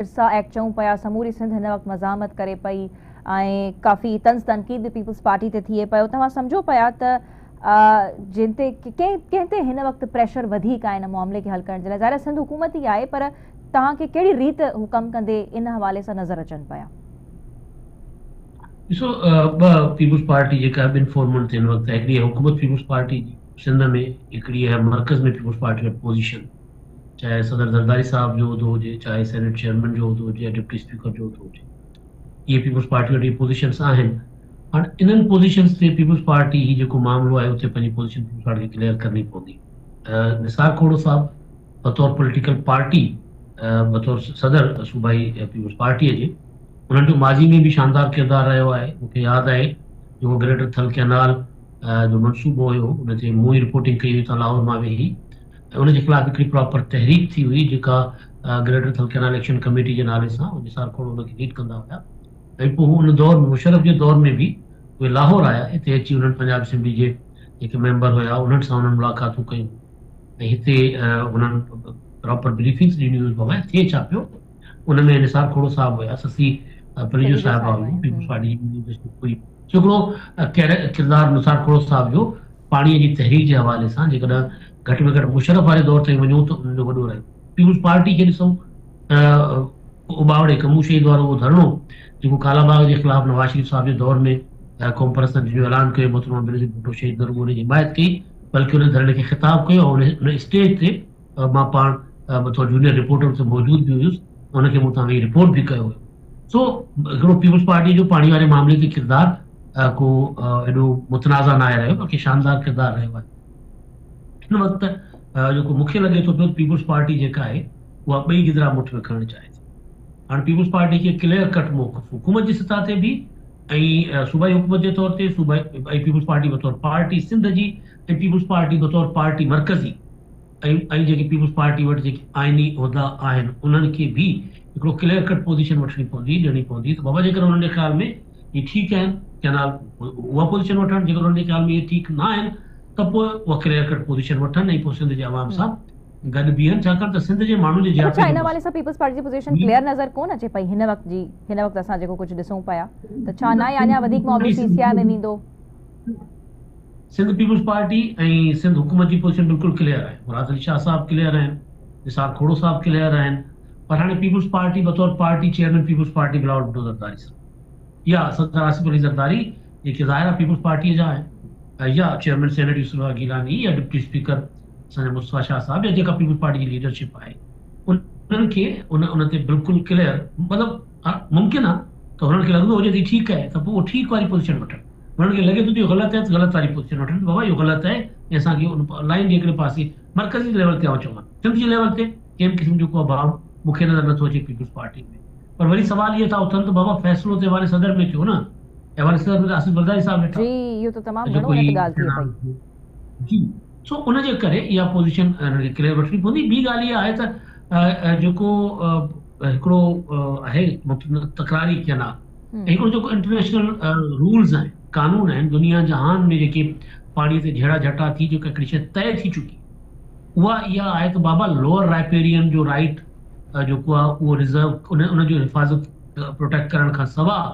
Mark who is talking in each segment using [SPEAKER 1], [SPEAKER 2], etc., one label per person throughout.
[SPEAKER 1] इरसा act चऊं पिया समूरी सिंध हिन वक़्तु मज़ामत करे पई ऐं काफ़ी तंज़ तनक़ीद पीपल्स पार्टी ते थिए पियो। तव्हां सम्झो पिया त जिन ते कंहिं ते हिन वक़्तु प्रेशर वधीक आहे इन मामले खे हल करण जे लाइ? ज़ाहिर सिंध हुकूमत ई आहे, पर तव्हांखे कहिड़ी रीत हू कमु कंदे इन हवाले सां नज़र अचनि पिया?
[SPEAKER 2] ॾिसो, ॿ पीपल्स पार्टी जेका ॿिनि फॉर्मनि ते हिन वक़्तु हिकिड़ी आहे हुकूमत पीपल्स पार्टी सिंध में, हिकिड़ी आहे मर्कज़ में पीपल्स पार्टी अपोजिशन, चाहे सदर ज़रदारी साहब जो उहिदो हुजे, चाहे सेनेट चेयरमैन जो उहिदो हुजे या डिप्टी स्पीकर जो उहिदो हुजे, इहे पीपल्स पार्टी वटि पोज़ीशन्स आहिनि। हाणे इन्हनि पोज़ीशन्स ते पीपल्स पार्टी ही जेको मामिलो आहे उते पंहिंजी पोज़ीशन पीपल्स पार्टी खे क्लियर करणी पवंदी। निसार खोड़ो साहब बतौर पॉलिटिकल पार्टी, बतौर सदर सूबाई पीपल्स पार्टीअ जे, उन्हनि जो माज़ी में भी शानदार किरदारु रहियो आहे। मूंखे यादि आहे जेको ग्रेटर थल कैनाल जो मनसूबो हुयो, उन ते मूं ई रिपोर्टिंग कई हुई, लाहौर मां वेही, ऐं उनजे ख़िलाफ़ हिकिड़ी प्रॉपर तहरीक थी हुई जेका ग्रेटर थल कैनाल एक्शन कमेटी जे नाले सां निसार खोड़ो उनखे लीड कंदा हुआ। ऐं पोइ उन दौर में मुशर्रफ जे दौर में बि उहे लाहौर आया, हिते अची उन्हनि पंजाब असेंबली जे जेके मेंबर हुया उन्हनि सां उन्हनि मुलाक़ातूं कयूं ऐं हिते उन्हनि प्रॉपर ब्रीफिंग्स ॾिनियूं। बाबा थिए छा पियो, उन में निसार खोड़ो साहब हुया, ससी परिजो साहिबा हुई, पीपल्स पार्टी हुई। हिकिड़ो किरदारु निसार खोड़ो साहब जो पाणीअ जी तहरीक जे हवाले सां जेकॾहिं घटि में घटि मुशर्रफ वारे दौर ताईं वञूं त उनजो वॾो रहियो। पीपल्स पार्टी खे ॾिसूं, उबावड़े कमू शहीद वारो उहो धरणो जेको कालाबाग जे ख़िलाफ़ नवाज शरीफ़ साहब जे दौर में क़ौम परस्तनि जो ऐलान कयो, मोहतरमा बेनज़ीर भुट्टो शहीद न रुॻो उनजी हिमायत कई बल्कि उन धरणे खे ख़िताब कयो। उन स्टेज ते मां पाण बतौर जूनियर रिपोर्टर ते मौजूद बि हुयुसि, उनखे मूं तां वेही रिपोर्ट बि कयो हुयो। सो हिकिड़ो पीपल्स पार्टी जो पाणी वारे मामले ते किरदारु को एॾो मुतनाज़ा न आहे रहियो, बल्कि शानदार किरदारु रहियो आहे। हिन वक़्तु जेको मूंखे लॻे थो पियो पीपल्स पार्टी जेका आहे उहा ॿई गिदिरा मुठ में खणणु चाहे थी। हाणे पीपल्स पार्टी खे क्लियर कट मौक़िफ़ हुकूमत जी सतह ते बि ऐं सूबाई हुकूमत जे तौर ते ऐं पीपल्स पार्टी बतौर पार्टी सिंध जी ऐं पीपल्स पार्टी बतौर पार्टी मर्कज़ी ऐं जेके पीपल्स पार्टी वटि जेके आइनी उहिदा आहिनि उन्हनि खे बि हिकिड़ो क्लियर कट पोज़ीशन वठणी पवंदी, ॾियणी पवंदी। त बाबा जेकर उन्हनि जे ख़्याल में इहे ठीकु आहिनि कैनाल उहा पोज़ीशन वठनि, जेकर उन्हनि जे ख़्याल में इहे ठीकु न आहिनि त पोइ उहा क्लियर कट पोज़ीशन वठनि ऐं पोइ सिंध जे आवाम सां गॾु बीहनि, छाकाणि त सिंध जे माण्हुनि जे
[SPEAKER 1] अच्छा इन हवाले सां पीपल्स पार्टी जी पोज़ीशन क्लियर नज़र कोन अचे पई हिन वक़्तु असां जेको कुझु ॾिसूं पिया त छा न अञा वधीक मामलो सीसीआई में वेंदो?
[SPEAKER 2] सिंध पीपल्स पार्टी ऐं सिंध हुकूमत जी पोज़ीशन बिल्कुलु क्लियर आहे। मुराद अली शाह साहब क्लियर आहिनि, निसार खोड़ो साहब क्लियर आहिनि, पर हाणे पीपल्स पार्टी बतौर party chairman Peoples Party Bilawal Bhutto Zardari Sahab या सदर आसिफ अली ज़रदारी जेके ज़ाहिर पीपल्स पार्टीअ जा आहिनि, या चेयरमैन सेनेट यूसुफ गिलानी या डिप्टी स्पीकर असांजा मुस्तफ़ा शाह साहब या जेका पीपल्स पार्टी जी लीडरशिप आहे उन्हनि खे उन ते बिल्कुलु क्लियर मतिलबु मुमकिन आहे त हुननि खे लॻंदो हुजे त ठीकु आहे त पोइ उहो ठीकु वारी पोज़ीशन वठनि। उन्हनि खे लॻे थो त इहो ग़लति आहे त ग़लति वारी पोज़ीशन वठनि। बाबा इहो ग़लति आहे ऐं असांखे उन लाइन जे हिकिड़े पासे मर्कज़ी लेवल ते चवां सिंध जे लेवल ते कंहिं क़िस्म जो को भाव मूंखे नज़र नथो अचे पीपल्स पार्टी में। पर वरी सवाल इहे था उथनि त बाबा फ़ैसिलो त हवाले सदर में थियो न, हवाले सदर में आसिफ ज़रदारी साहब वेठा जी। सो उनजे करे इहा पोज़ीशन क्लियर वठणी पवंदी। ॿी ॻाल्हि इहा आहे त जेको हिकिड़ो आहे तकरारी कैनाल, हिकिड़ो जेको इंटरनेशनल रूल्स आहिनि, कानून आहिनि, दुनिया जहान में जेके पाणीअ ते झेड़ा झटा थी जेका हिकिड़ी शइ तइ थी चुकी, उहा इहा आहे त बाबा लोअर राइपेरियन जो राइट जेको आहे उहो रिज़र्व उनजो हिफ़ाज़त प्रोटेक्ट करण खां सवाइ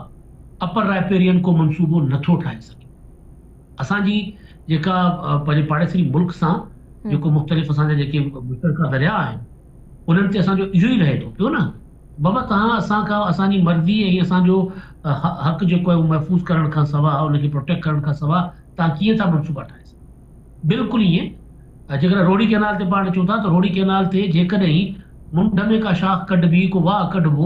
[SPEAKER 2] अपर राइपेरियन को मनसूबो नथो ठाहे सघे। असांजी जेका पंहिंजे पाड़ेसरी मुल्क सां जेको मुख़्तलिफ़ असांजा जेके मुश्तरका दरिया आहिनि उन्हनि ते असांजो इहो ई रहे थो पियो न। बाबा तव्हां असांखां असांजी मर्ज़ी ऐं असांजो हक़ जेको आहे उहो महफ़ूज़ करण खां सवाइ उनखे प्रोटेक्ट करण खां सवाइ तव्हां कीअं था मनसूबा ठाहे सघो? बिल्कुलु ईअं जेकर रोड़ी कैनाल ते पाण चऊं था त रोड़ी कैनाल ते जेकॾहिं मुंड में का शाख कढबी, को वाह कढबो